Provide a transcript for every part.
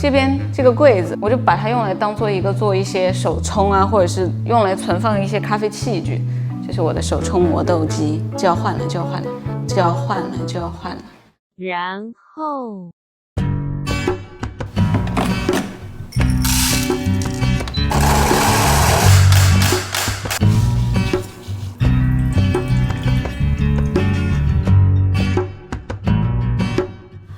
这边这个柜子，我就把它用来当做做一些手冲啊，或者是用来存放一些咖啡器具。这是我的手冲磨豆机，就要换了，就要换了，就要换了，就要换了。然后。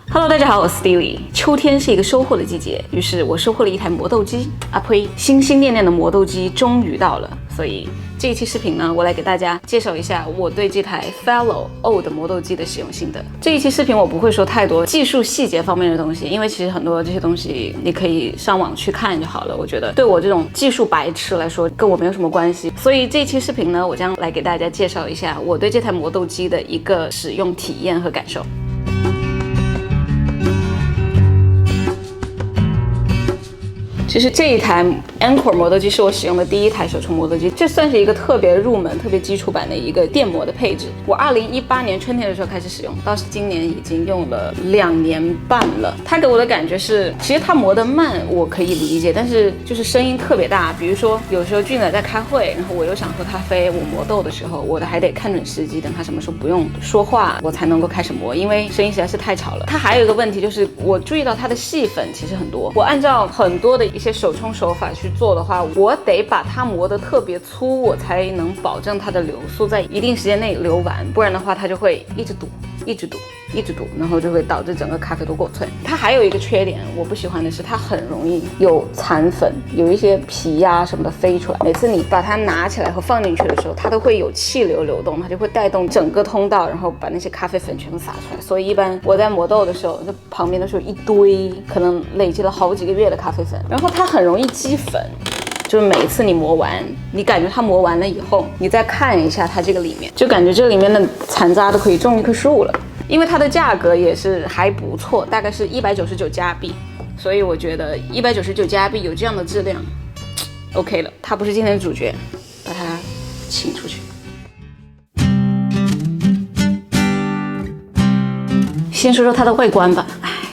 Hello， 大家好，我是 Steely。秋天是一个收获的季节，于是我收获了一台磨豆机。啊呸，心心念念的磨豆机终于到了。所以这一期视频呢，我来给大家介绍一下我对这台 Fellow Old 磨豆机的使用心得。这一期视频我不会说太多技术细节方面的东西，因为其实很多这些东西你可以上网去看就好了。我觉得对我这种技术白痴来说，跟我没有什么关系。所以这一期视频呢，我将来给大家介绍一下我对这台磨豆机的一个使用体验和感受。其实这一台 Anchor 磨豆机是我使用的第一台手冲磨豆机，这算是一个特别入门、特别基础版的一个电磨的配置。我2018年春天的时候开始使用，到今年已经用了2年半了。它给我的感觉是，其实它磨得慢我可以理解，但是就是声音特别大。比如说有时候俊仔在开会，然后我又想喝咖啡，我磨豆的时候，我还得看准时机，等他什么时候不用说话，我才能够开始磨，因为声音实在是太吵了。它还有一个问题就是，我注意到它的细粉其实很多，我按照很多的一些手冲手法去做的话，我得把它磨得特别粗，我才能保证它的流速在一定时间内流完，不然的话它就会一直堵，一直堵，一直堵，然后就会导致整个咖啡都过萃。它还有一个缺点我不喜欢的是，它很容易有残粉，有一些皮呀什么的飞出来。每次你把它拿起来和放进去的时候，它都会有气流流动，它就会带动整个通道，然后把那些咖啡粉全部洒出来。所以一般我在磨豆的时候，这旁边都是有一堆可能累积了好几个月的咖啡粉，然后它很容易积粉。就是每一次你磨完，你感觉它磨完了以后，你再看一下它这个里面，就感觉这里面的残渣都可以种一棵树了。因为它的价格也是还不错，大概是199加币，所以我觉得199加币有这样的质量 ，OK 了。它不是今天的主角，把它请出去。先说说它的外观吧，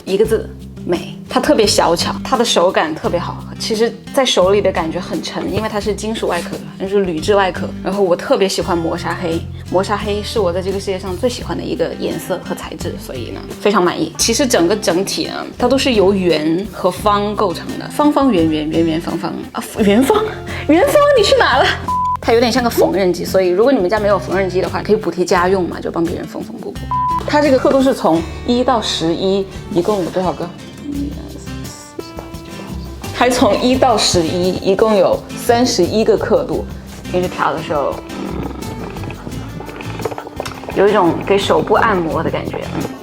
一个字，美。它特别小巧，它的手感特别好，其实在手里的感觉很沉，因为它是金属外壳，就是铝制外壳。然后我特别喜欢磨砂黑，磨砂黑是我在这个世界上最喜欢的一个颜色和材质，所以呢非常满意。其实整个整体呢，它都是由圆和方构成的，方方圆圆，圆圆方方啊，圆方，你去哪了？它有点像个缝纫机，所以如果你们家没有缝纫机的话，可以补贴家用嘛，就帮别人缝缝补补。它这个刻度是从1到11，一共有多少个？还从1到11，一共有31个刻度。平时调的时候，有一种给手部按摩的感觉。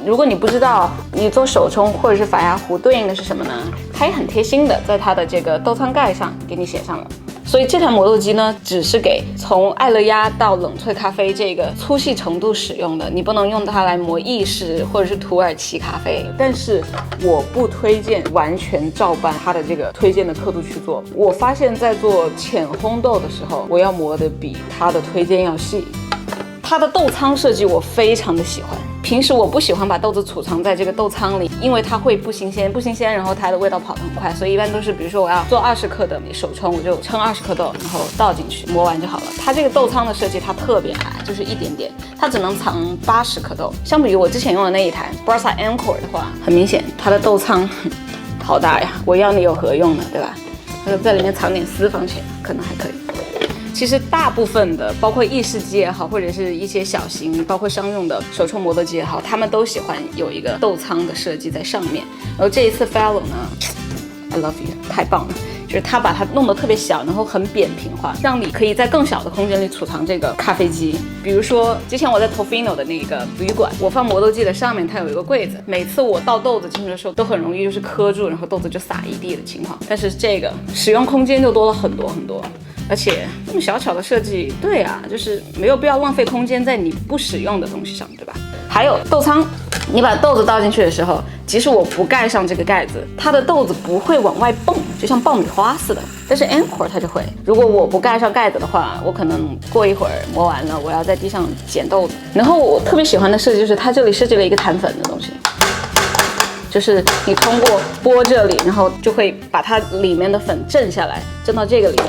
如果你不知道你做手冲或者是法压壶对应的是什么呢？它也很贴心的在它的这个豆仓盖上给你写上了。所以这台磨豆机呢，只是给从爱乐压到冷萃咖啡这个粗细程度使用的，你不能用它来磨意式或者是土耳其咖啡。但是我不推荐完全照搬它的这个推荐的刻度去做。我发现在做浅烘豆的时候，我要磨的比它的推荐要细。它的豆仓设计我非常的喜欢。平时我不喜欢把豆子储藏在这个豆仓里，因为它会不新鲜，然后它的味道跑得很快，所以一般都是比如说我要做20克的手冲，我就称20克豆，然后倒进去磨完就好了。它这个豆仓的设计它特别矮，就是一点点，它只能藏80克豆。相比于我之前用的那一台 Brasa Anchor 的话，很明显它的豆仓好大呀，我要你有何用呢，对吧？在里面藏点私房钱可能还可以。其实大部分的，包括意式机也好，或者是一些小型，包括商用的手冲磨豆机也好，他们都喜欢有一个豆仓的设计在上面。然后这一次 Fellow 呢 ，I love you， 太棒了！就是它把它弄得特别小，然后很扁平化，让你可以在更小的空间里储藏这个咖啡机。比如说之前我在 Tofino 的那个旅馆，我放磨豆机的上面它有一个柜子，每次我倒豆子进去的时候都很容易就是磕住，然后豆子就洒一地的情况。但是这个使用空间就多了很多很多。而且这么小巧的设计，对啊，就是没有必要浪费空间在你不使用的东西上，对吧？还有豆仓，你把豆子倒进去的时候，即使我不盖上这个盖子，它的豆子不会往外蹦，就像爆米花似的。但是 Anchor 它就会，如果我不盖上盖子的话，我可能过一会儿磨完了，我要在地上捡豆子。然后我特别喜欢的设计就是它这里设计了一个弹粉的东西。就是你通过拨这里，然后就会把它里面的粉震下来，震到这个里面。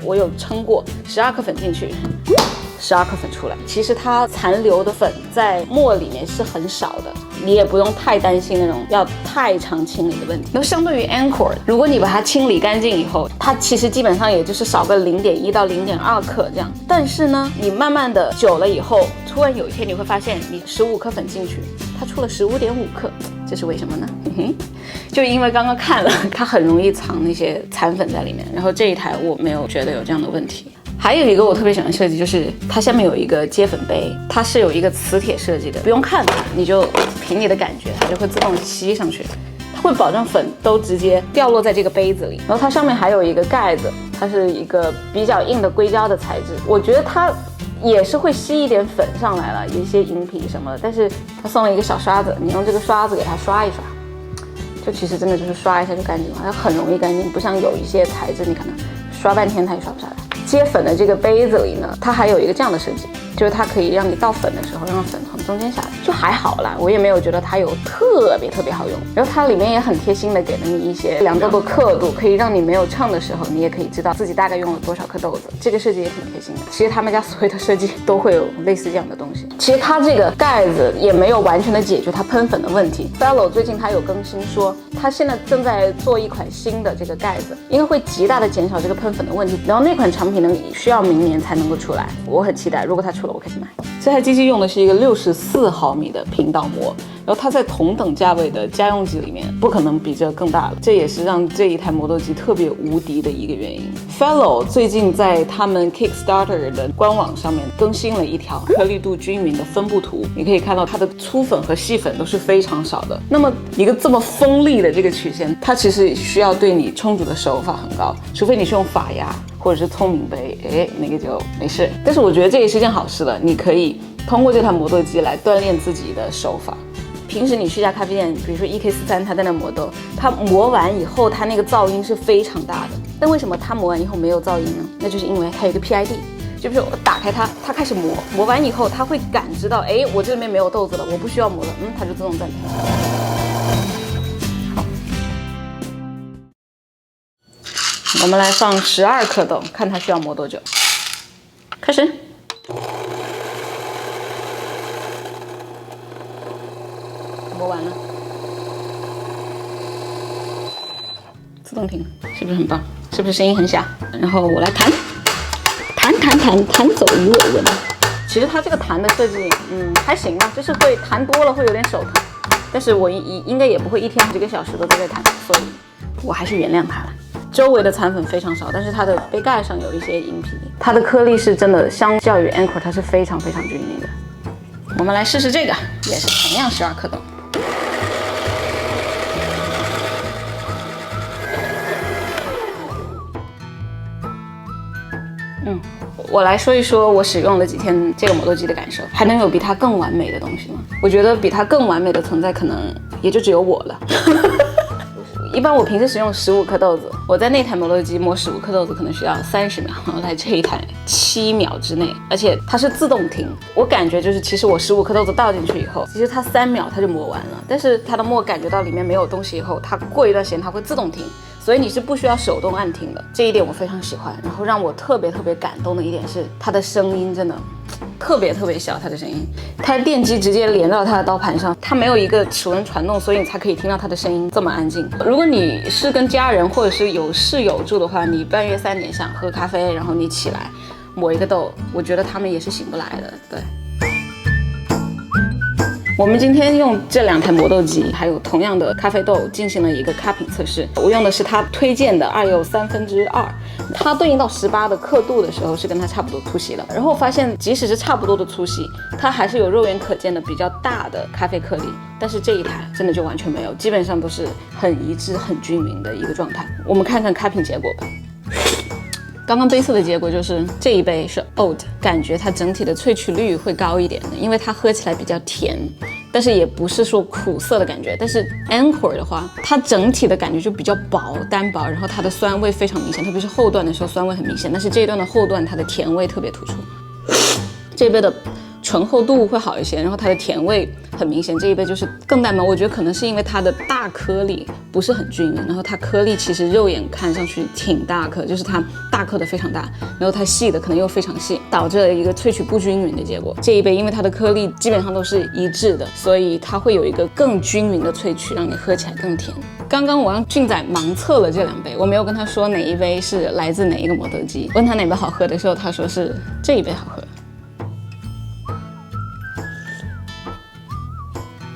我有称过，12克粉进去，12克粉出来。其实它残留的粉在沫里面是很少的，你也不用太担心那种要太长清理的问题。那相对于 Anchor， 如果你把它清理干净以后，它其实基本上也就是少个0.1到0.2克这样。但是呢，你慢慢的久了以后，突然有一天你会发现，你15克粉进去，它出了15.5克，这是为什么呢？就因为刚刚看了，它很容易藏那些残粉在里面。然后这一台我没有觉得有这样的问题。还有一个我特别喜欢设计，就是它下面有一个接粉杯，它是有一个磁铁设计的，不用看它，你就凭你的感觉，它就会自动吸上去，它会保证粉都直接掉落在这个杯子里。然后它上面还有一个盖子，它是一个比较硬的硅胶的材质，我觉得它也是会吸一点粉上来了，一些银皮什么的，但是它送了一个小刷子，你用这个刷子给它刷一刷，就其实真的就是刷一下就干净了，它很容易干净，不像有一些材质你可能刷半天它也刷不下来。接粉的这个杯子里呢，它还有一个这样的设计，就是它可以让你倒粉的时候让粉从中间下来，就还好啦，我也没有觉得它有特别好用。然后它里面也很贴心的给了你一些凉豆的刻度，可以让你没有称的时候，你也可以知道自己大概用了多少颗豆子，这个设计也挺贴心的。其实他们家所有的设计都会有类似这样的东西。其实它这个盖子也没有完全的解决它喷粉的问题。Fellow 最近它有更新说，它现在正在做一款新的这个盖子，应该会极大的减少这个喷粉的问题。然后那款产品呢，需要明年才能够出来，我很期待。如果它出了，我开始买。这台机器用的是一个64毫米的频道膜，然后它在同等价位的家用机里面不可能比这更大了，这也是让这一台磨豆机特别无敌的一个原因。Fellow 最近在他们 Kickstarter 的官网上面更新了一条颗粒度均匀的分布图，你可以看到它的粗粉和细粉都是非常少的。那么一个这么锋利的这个曲线，它其实需要对你冲煮的手法很高，除非你是用法压或者是聪明杯，那个就没事。但是我觉得这也是件好事了，你可以通过这台磨豆机来锻炼自己的手法。平时你去一家咖啡店，比如说EK43，它在那磨豆，它磨完以后，它那个噪音是非常大的。但为什么它磨完以后没有噪音呢？那就是因为它有一个 PID， 就比如我打开它，它开始磨，磨完以后，它会感知到，我这里面没有豆子了，我不需要磨了，它就自动暂停。好，我们来放12克豆，看它需要磨多久。开始。磨完了，自动停，是不是很棒？是不是声音很响？然后我来弹走鱼尾纹。其实它这个弹的设计，还行吧，就是会弹多了会有点手疼，但是我应该也不会一天好几个小时都在弹，所以我还是原谅它了。周围的残粉非常少，但是它的杯盖上有一些银皮，它的颗粒是真的相较于 Anchor 它是非常均匀的。我们来试试这个，也是同样12克豆。我来说一说我使用了几天这个磨豆机的感受，还能有比它更完美的东西吗？我觉得比它更完美的存在可能也就只有我了。一般我平时使用15克豆子，我在那台磨豆机磨15克豆子可能需要30秒，然后在这一台7秒之内，而且它是自动停。我感觉就是其实我15克豆子倒进去以后，其实它3秒它就磨完了，但是它的磨感觉到里面没有东西以后，它过一段时间它会自动停，所以你是不需要手动按停的，这一点我非常喜欢。然后让我特别感动的一点是它的声音真的特别小，它的声音，它的电机直接连到它的刀盘上，它没有一个齿轮传动，所以你才可以听到它的声音这么安静。如果你是跟家人或者是有室友住的话，你半夜3点想喝咖啡，然后你起来磨一个豆，我觉得他们也是醒不来的。对。我们今天用这2台磨豆机，还有同样的咖啡豆进行了一个 cupping 测试。我用的是它推荐的2又2/3，它对应到18的刻度的时候是跟它差不多粗细的。然后我发现，即使是差不多的粗细，它还是有肉眼可见的比较大的咖啡颗粒。但是这一台真的就完全没有，基本上都是很一致、很均匀的一个状态。我们看看 cupping 结果吧。刚刚杯测的结果就是这一杯是 Oud， 感觉它整体的萃取率会高一点的，因为它喝起来比较甜，但是也不是说苦涩的感觉。但是 Anchor 的话，它整体的感觉就比较薄、单薄，然后它的酸味非常明显，特别是后段的时候酸味很明显，但是这一段的后段它的甜味特别突出。这杯的醇厚度会好一些，然后它的甜味很明显。这一杯就是更淡漠，我觉得可能是因为它的大颗粒不是很均匀，然后它颗粒其实肉眼看上去挺大颗，就是它大颗的非常大，然后它细的可能又非常细，导致了一个萃取不均匀的结果。这一杯因为它的颗粒基本上都是一致的，所以它会有一个更均匀的萃取，让你喝起来更甜。刚刚我让俊仔盲测了这2杯，我没有跟他说哪一杯是来自哪一个磨豆机。问他哪杯好喝的时候，他说是这一杯好喝。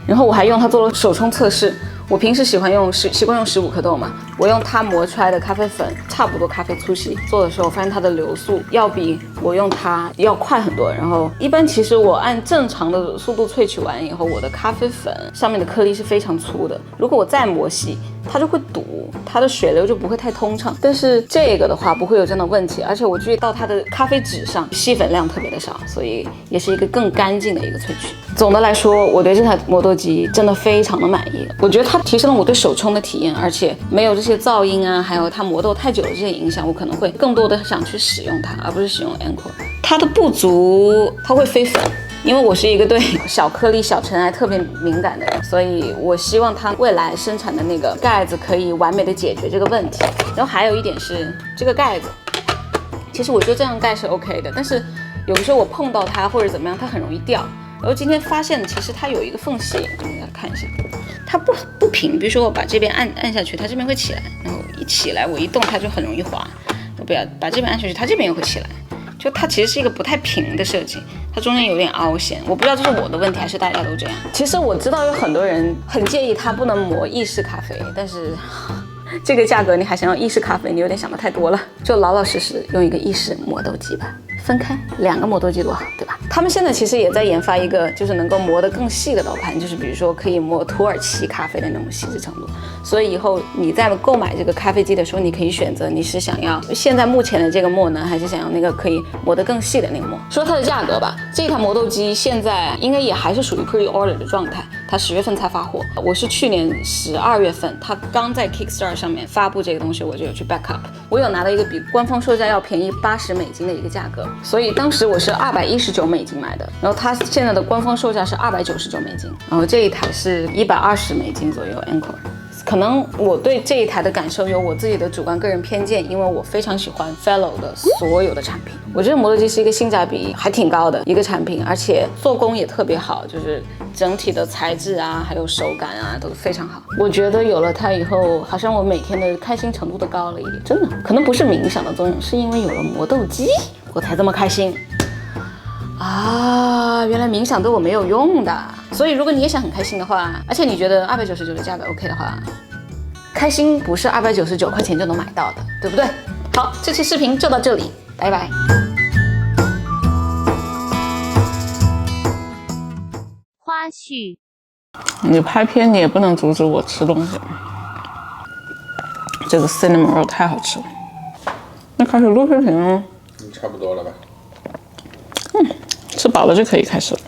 然后我还用它做了手冲测试。我平时习惯用15克豆嘛，我用它磨出来的咖啡粉，差不多咖啡粗细，做的时候我发现它的流速要比我用它要快很多。然后一般其实我按正常的速度萃取完以后，我的咖啡粉上面的颗粒是非常粗的，如果我再磨细，它就会堵，它的水流就不会太通畅。但是这个的话不会有这样的问题，而且我注意到它的咖啡纸上细粉量特别的少，所以也是一个更干净的一个萃取。总的来说，我对这台磨豆机真的非常的满意。我觉得它提升了我对手冲的体验，而且没有这些噪音啊，还有它磨豆太久的这些影响，我可能会更多的想去使用它，而不是使用 Anchor。它的不足，它会飞粉。因为我是一个对小颗粒、小尘埃特别敏感的人，所以我希望它未来生产的那个盖子可以完美的解决这个问题。然后还有一点是这个盖子，其实我觉得这样盖是 OK 的，但是有的时候我碰到它或者怎么样，它很容易掉。然后今天发现其实它有一个缝隙，我们来看一下，它不平。比如说我把这边按下去，它这边会起来，然后一起来我一动它就很容易滑。我不要把这边按下去，它这边也会起来。就它其实是一个不太平的设计，它中间有点凹陷，我不知道这是我的问题还是大家都这样。其实我知道有很多人很介意它不能磨意式咖啡，但是这个价格你还想要意式咖啡，你有点想的太多了，就老老实实用一个意式磨豆机吧。分开2个磨豆机多好，对吧？他们现在其实也在研发一个，就是能够磨得更细的刀盘，就是比如说可以磨土耳其咖啡的那种细致程度。所以以后你在购买这个咖啡机的时候，你可以选择你是想要现在目前的这个磨呢，还是想要那个可以磨得更细的那个磨。说它的价格吧，这台磨豆机现在应该也还是属于 pre-order 的状态，它10月份才发货。我是去年12月份，它刚在 Kickstarter 上面发布这个东西，我就有去 back up， 我有拿到一个比官方售价要便宜$80的一个价格。所以当时我是$219买的，然后它现在的官方售价是$299，然后这一台是$120左右 Anchor。可能我对这一台的感受有我自己的主观个人偏见，因为我非常喜欢 Fellow 的所有的产品。我觉得磨豆机是一个性价比还挺高的一个产品，而且做工也特别好，就是整体的材质啊，还有手感啊都非常好。我觉得有了它以后，好像我每天的开心程度都高了一点，真的。可能不是冥想的作用，是因为有了磨豆机，我才这么开心。啊，原来冥想对我没有用的。所以如果你也想很开心的话，而且你觉得299的价格 OK 的话，开心不是299块钱就能买到的，对不对？好，这期视频就到这里，拜拜。花絮。你拍片你也不能阻止我吃东西。这个 cinnamon roll 太好吃了。那开始录视频了吗？差不多了吧？吃饱了就可以开始了。